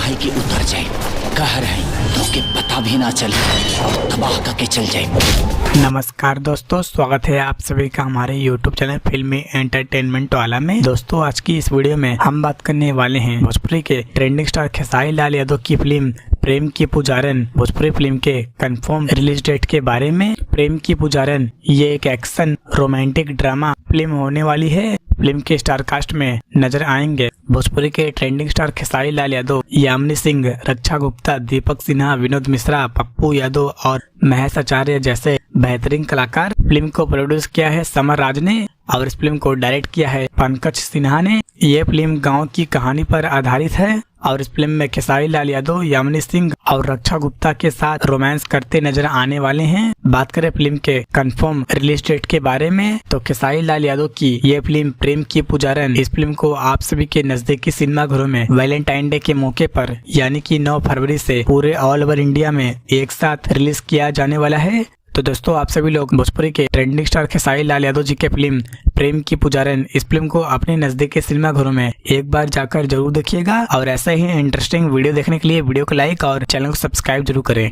काहे की उतर जाए, कह रहे तो के पता भी ना चले और तबाह करके चल जाए। नमस्कार दोस्तों, स्वागत है आप सभी का हमारे YouTube चैनल फिल्मी एंटरटेनमेंट वाला में। दोस्तों आज की इस वीडियो में हम बात करने वाले हैं भोजपुरी के ट्रेंडिंग स्टार खेसारी लाल यादव की फिल्म प्रेम की पुजारन भोजपुरी फिल्म के कंफर्म रिलीज डेट के बारे में। प्रेम की पुजारन ये एक एक्शन रोमांटिक ड्रामा फिल्म होने वाली है। फिल्म के स्टार कास्ट में नजर आएंगे भोजपुरी के ट्रेंडिंग स्टार खेसारी लाल यादव, यामिनी सिंह, रक्षा गुप्ता, दीपक सिन्हा, विनोद मिश्रा, पप्पू यादव और महेश आचार्य जैसे बेहतरीन कलाकार। फिल्म को प्रोड्यूस किया है समर राज ने और इस फिल्म को डायरेक्ट किया है पंकज सिन्हा ने। ये फिल्म गांव की कहानी पर आधारित है और इस फिल्म में खेसारी लाल यादव, यामिनी सिंह और रक्षा गुप्ता के साथ रोमांस करते नजर आने वाले हैं। बात करें फिल्म के कंफर्म रिलीज डेट के बारे में तो खेसारी लाल यादव की ये फिल्म प्रेम की पुजारन, इस फिल्म को आप सभी के नजदीकी सिनेमा घरों में वैलेंटाइन डे के मौके पर यानी कि 9 फरवरी से पूरे ऑल ओवर इंडिया में एक साथ रिलीज किया जाने वाला है। तो दोस्तों आप सभी लोग भोजपुरी के ट्रेंडिंग स्टार खेसारी लाल यादव जी के फिल्म प्रेम की पुजारन, इस फिल्म को अपने नजदीकी सिनेमा घरों में एक बार जाकर जरूर देखिएगा और ऐसा ही इंटरेस्टिंग वीडियो देखने के लिए वीडियो को लाइक और चैनल को सब्सक्राइब जरूर करें।